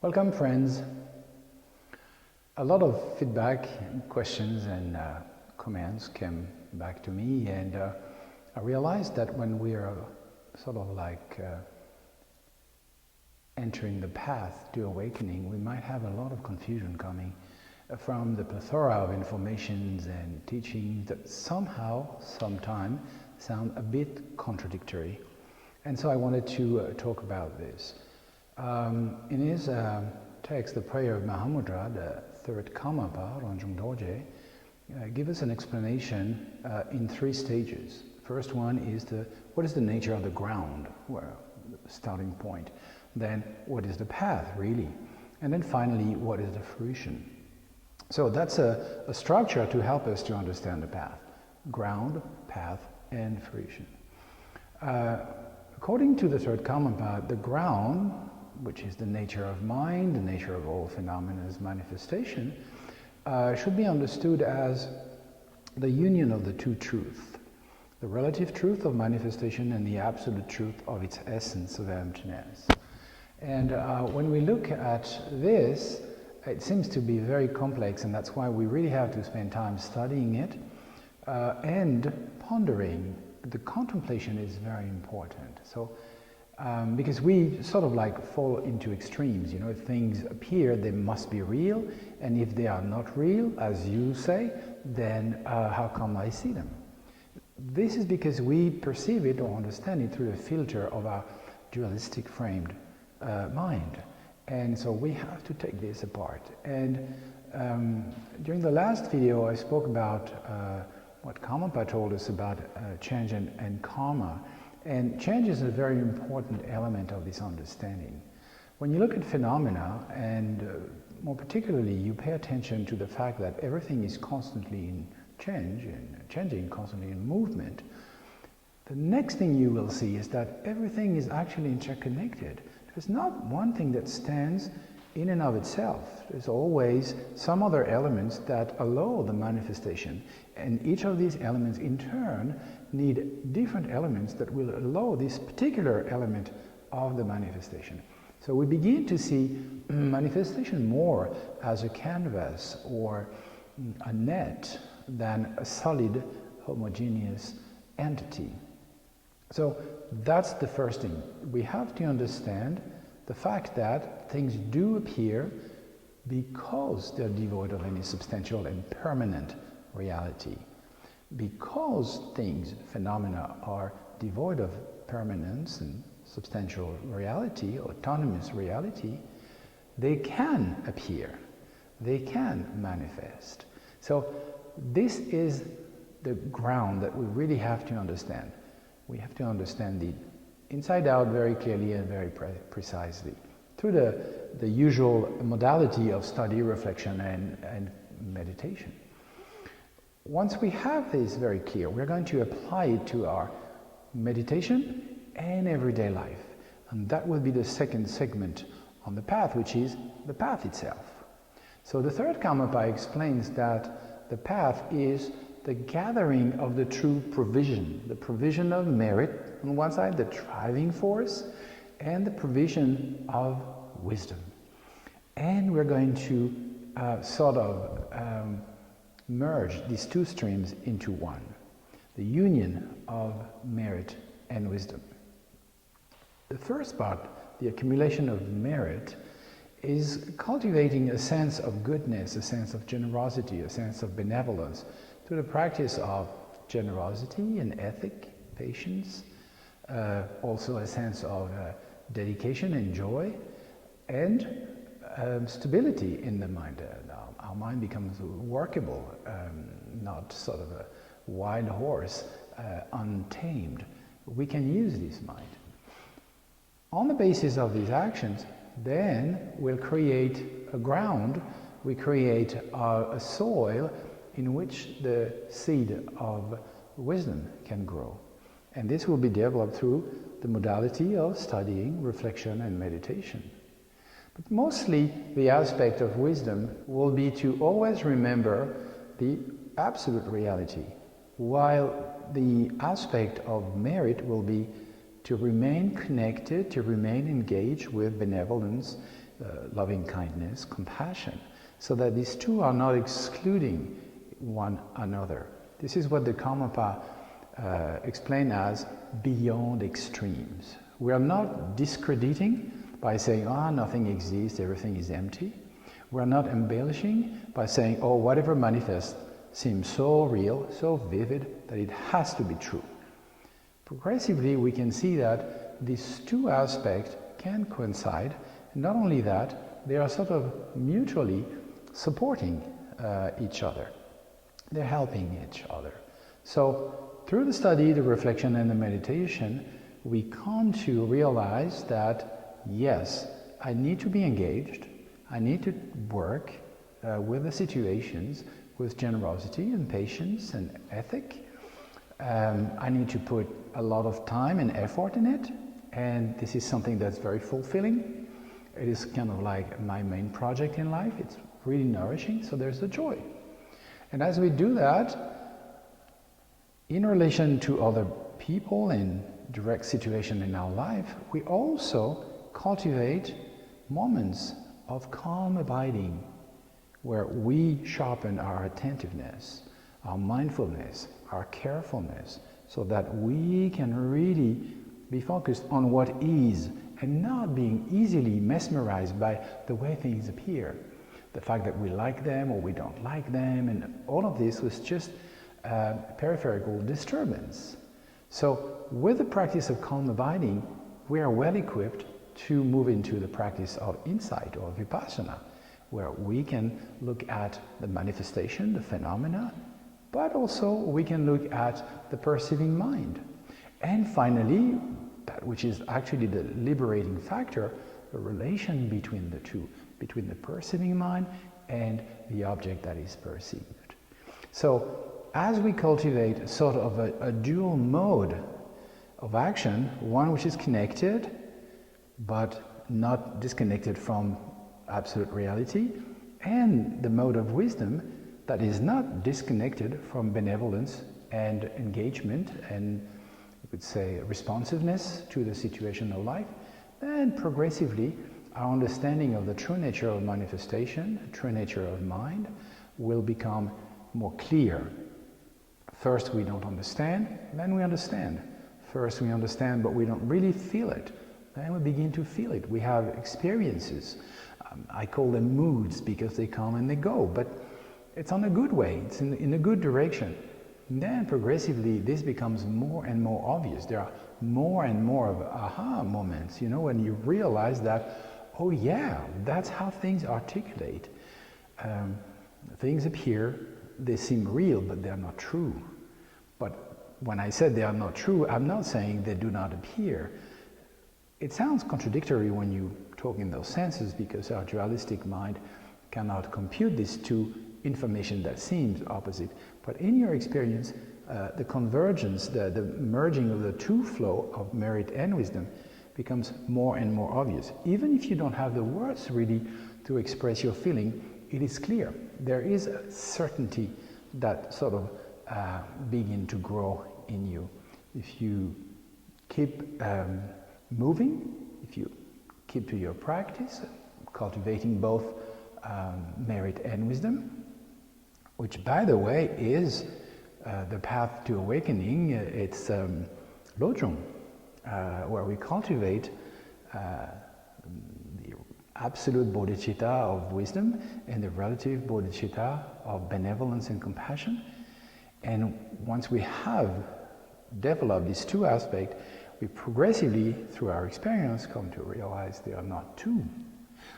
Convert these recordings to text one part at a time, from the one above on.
Welcome, friends. A lot of feedback, questions and comments came back to me, and I realized that when we are sort of like entering the path to awakening, we might have a lot of confusion coming from the plethora of informations and teachings that somehow, sometime, sound a bit contradictory. And so I wanted to talk about this. In his text, The Prayer of Mahamudra, the third Karmapa, Rangjung Dorje, give us an explanation in three stages. First one is what is the nature of the ground, starting point. Then what is the path, really? And then finally, what is the fruition? So that's a structure to help us to understand the path. Ground, path, and fruition. According to the third Karmapa, the ground, which is the nature of mind, the nature of all phenomena's manifestation, should be understood as the union of the two truths, the relative truth of manifestation and the absolute truth of its essence of emptiness. And when we look at this, it seems to be very complex, and that's why we really have to spend time studying it and pondering. The contemplation is very important. So, because we sort of like fall into extremes, if things appear, they must be real, and if they are not real, as you say, then how come I see them? This is because we perceive it or understand it through the filter of our dualistic framed mind. And so we have to take this apart. And during the last video, I spoke about what Karmapa told us about change and karma. And change is a very important element of this understanding. When you look at phenomena, and more particularly, you pay attention to the fact that everything is constantly in change and changing, constantly in movement, the next thing you will see is that everything is actually interconnected. There's not one thing that stands in and of itself. There's always some other elements that allow the manifestation, and each of these elements in turn need different elements that will allow this particular element of the manifestation. So we begin to see manifestation more as a canvas or a net than a solid, homogeneous entity. So that's the first thing. We have to understand the fact that things do appear because they're devoid of any substantial and permanent reality. Because things, phenomena, are devoid of permanence and substantial reality, autonomous reality, they can appear, they can manifest. So this is the ground that we really have to understand. We have to understand the inside out very clearly and very precisely through the usual modality of study, reflection, and meditation. Once we have this very clear, we're going to apply it to our meditation and everyday life. And that will be the second segment on the path, which is the path itself. So the third Karmapa explains that the path is the gathering of the true provision, the provision of merit on one side, the driving force, and the provision of wisdom. And we're going to sort of merge these two streams into one, the union of merit and wisdom. The first part, the accumulation of merit, is cultivating a sense of goodness, a sense of generosity, a sense of benevolence, through the practice of generosity and ethic, patience, also a sense of dedication and joy, and stability in the mind. Our mind becomes workable, not sort of a wild horse, untamed. We can use this mind. On the basis of these actions, then we'll create a ground, we create a soil in which the seed of wisdom can grow. And this will be developed through the modality of studying, reflection, and meditation. But mostly the aspect of wisdom will be to always remember the absolute reality, while the aspect of merit will be to remain connected, to remain engaged with benevolence, loving kindness, compassion, so that these two are not excluding one another. This is what the Karmapa explain as beyond extremes. We are not discrediting by saying, nothing exists, everything is empty. We're not embellishing by saying, whatever manifests seems so real, so vivid, that it has to be true. Progressively, we can see that these two aspects can coincide. Not only that, they are sort of mutually supporting each other. They're helping each other. So through the study, the reflection, and the meditation, we come to realize that, yes, I need to be engaged. I need to work with the situations with generosity and patience and ethic. I need to put a lot of time and effort in it, and this is something that's very fulfilling. It is kind of like my main project in life. It's really nourishing, so there's the joy. And as we do that, in relation to other people and direct situation in our life, we also cultivate moments of calm abiding, where we sharpen our attentiveness, our mindfulness, our carefulness, so that we can really be focused on what is and not being easily mesmerized by the way things appear. The fact that we like them or we don't like them, and all of this was just peripheral disturbance. So with the practice of calm abiding, we are well equipped to move into the practice of insight or vipassana, where we can look at the manifestation, the phenomena, but also we can look at the perceiving mind. And finally, that which is actually the liberating factor, the relation between the two, between the perceiving mind and the object that is perceived. So as we cultivate sort of a dual mode of action, one which is connected but not disconnected from absolute reality, and the mode of wisdom that is not disconnected from benevolence and engagement and, you could say, responsiveness to the situation of life, then progressively our understanding of the true nature of manifestation, the true nature of mind, will become more clear. First we don't understand, then we understand. First we understand, but we don't really feel it. Then we begin to feel it. We have experiences. I call them moods because they come and they go, but it's on a good way, it's in a good direction. And then progressively this becomes more and more obvious. There are more and more of aha moments, when you realize that, oh yeah, that's how things articulate. Things appear, they seem real, but they're not true. But when I said they are not true, I'm not saying they do not appear. It sounds contradictory when you talk in those senses, because our dualistic mind cannot compute these two information that seems opposite. But in your experience, the convergence, the merging of the two flow of merit and wisdom becomes more and more obvious. Even if you don't have the words really to express your feeling, it is clear. There is a certainty that sort of begin to grow in you. If you keep moving, if you keep to your practice, cultivating both merit and wisdom, which, by the way, is the path to awakening. It's Rangjung, where we cultivate the absolute bodhicitta of wisdom and the relative bodhicitta of benevolence and compassion. And once we have developed these two aspects, we progressively, through our experience, come to realize they are not two.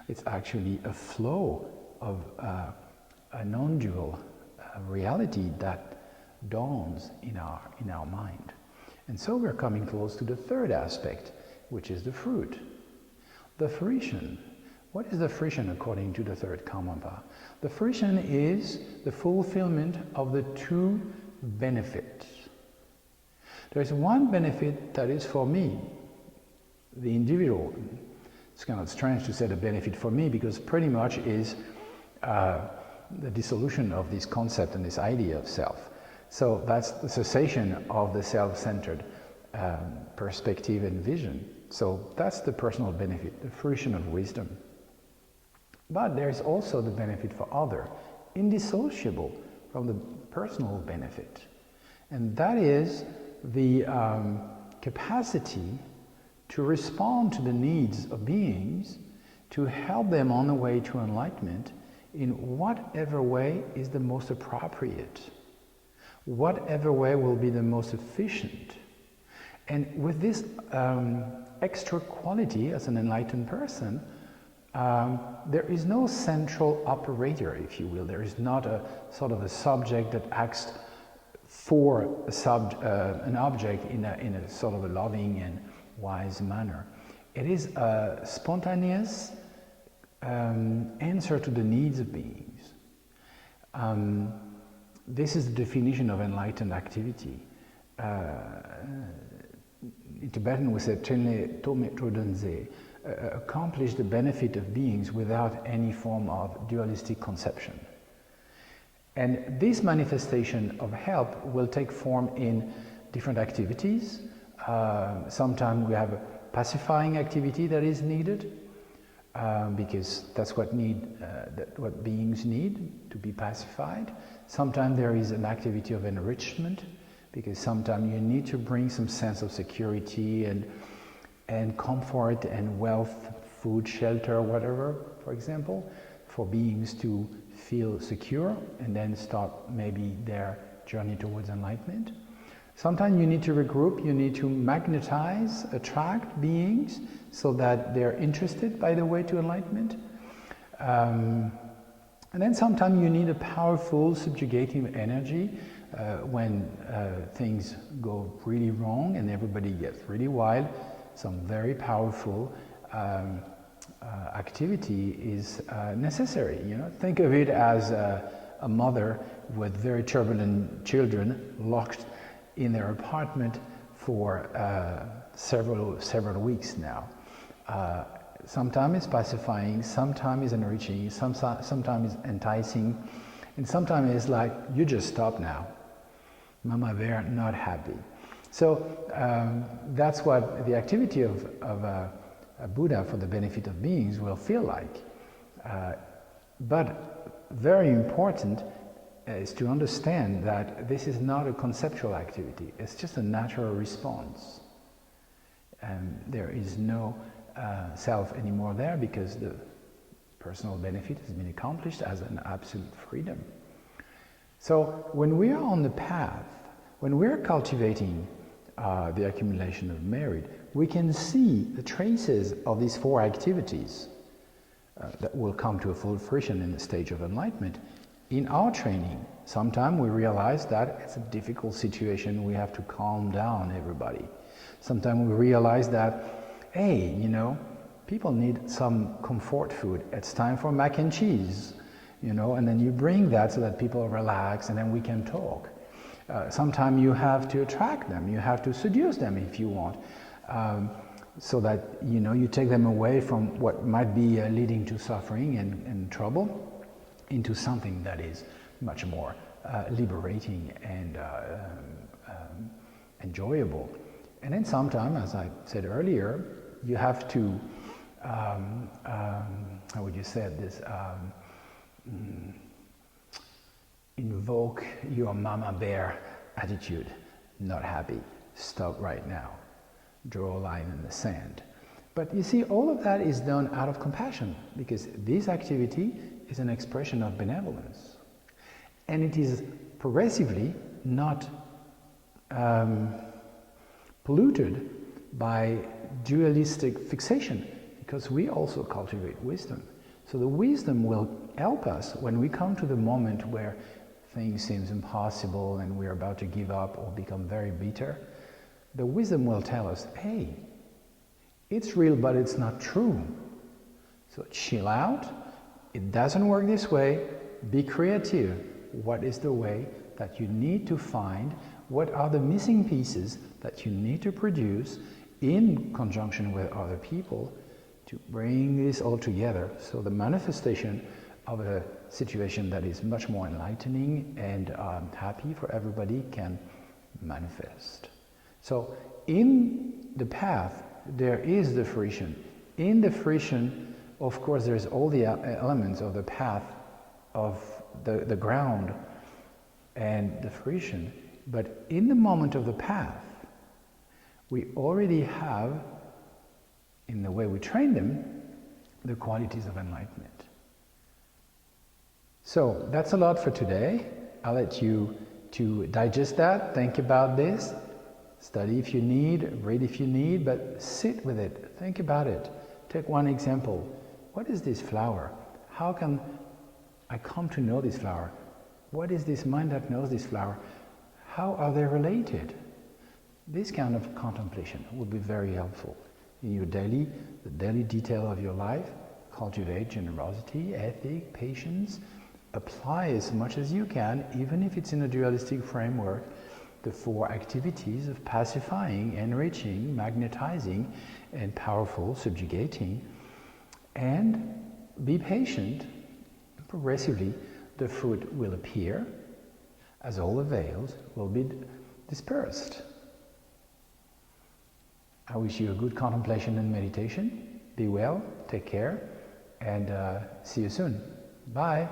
It's actually a flow of a non-dual reality that dawns in our mind. And so we're coming close to the third aspect, which is the fruit. The fruition. What is the fruition according to the third Karmapa? The fruition is the fulfillment of the two benefits. There is one benefit that is for me, the individual. It's kind of strange to say the benefit for me, because pretty much is the dissolution of this concept and this idea of self. So that's the cessation of the self-centered perspective and vision. So that's the personal benefit, the fruition of wisdom. But there's also the benefit for other, indissociable from the personal benefit. And that is the capacity to respond to the needs of beings, to help them on the way to enlightenment in whatever way is the most appropriate, whatever way will be the most efficient. And with this extra quality as an enlightened person, there is no central operator, if you will. There is not a sort of a subject that acts for an object in a sort of a loving and wise manner. It is a spontaneous answer to the needs of beings. This is the definition of enlightened activity. In Tibetan we say, accomplish the benefit of beings without any form of dualistic conception. And this manifestation of help will take form in different activities. Sometimes we have a pacifying activity that is needed, because that's what beings need, to be pacified. Sometimes there is an activity of enrichment, because sometimes you need to bring some sense of security and comfort and wealth, food, shelter, whatever, for example, for beings to feel secure and then start maybe their journey towards enlightenment. Sometimes you need to regroup, you need to magnetize, attract beings so that they're interested by the way to enlightenment. And then sometimes you need a powerful subjugative energy when things go really wrong and everybody gets really wild. Some very powerful activity is necessary. You know, think of it as a mother with very turbulent children locked in their apartment for several weeks now. Sometimes it's pacifying, sometimes it's enriching, sometimes it's enticing, and sometimes it's like, you just stop now. Mama bear not happy. So that's what the activity of a Buddha for the benefit of beings will feel like. But very important is to understand that this is not a conceptual activity, it's just a natural response. There is no self anymore there because the personal benefit has been accomplished as an absolute freedom. So when we are on the path, when we're cultivating the accumulation of merit, we can see the traces of these four activities that will come to a full fruition in the stage of enlightenment in our training. Sometimes we realize that it's a difficult situation, we have to calm down everybody. Sometimes we realize that, hey, you know, people need some comfort food. It's time for mac and cheese, you know, and then you bring that so that people relax and then we can talk. Sometimes you have to attract them, you have to seduce them if you want, so that, you know, you take them away from what might be leading to suffering and trouble into something that is much more liberating and enjoyable. And then sometimes, as I said earlier, you have to, how would you say this, invoke your mama bear attitude. Not happy, stop right now, draw a line in the sand. But you see, all of that is done out of compassion, because this activity is an expression of benevolence. And it is progressively not polluted by dualistic fixation, because we also cultivate wisdom. So the wisdom will help us when we come to the moment where things seem impossible and we're about to give up or become very bitter. The wisdom will tell us, hey, it's real, but it's not true. So chill out. It doesn't work this way. Be creative. What is the way that you need to find? What are the missing pieces that you need to produce in conjunction with other people to bring this all together? So the manifestation of a situation that is much more enlightening and happy for everybody can manifest. So in the path, there is the fruition. In the fruition, of course, there's all the elements of the path, of the ground and the fruition. But in the moment of the path, we already have, in the way we train them, the qualities of enlightenment. So that's a lot for today. I'll let you to digest that, think about this, study if you need, read if you need, but sit with it, think about it. Take one example. What is this flower? How can I come to know this flower? What is this mind that knows this flower? How are they related? This kind of contemplation would be very helpful in your the daily detail of your life. Cultivate generosity, ethic, patience. Apply as much as you can, even if it's in a dualistic framework, the 4 activities of pacifying, enriching, magnetizing, and powerful, subjugating. And be patient. Progressively, the fruit will appear as all the veils will be dispersed. I wish you a good contemplation and meditation. Be well, take care, and see you soon. Bye.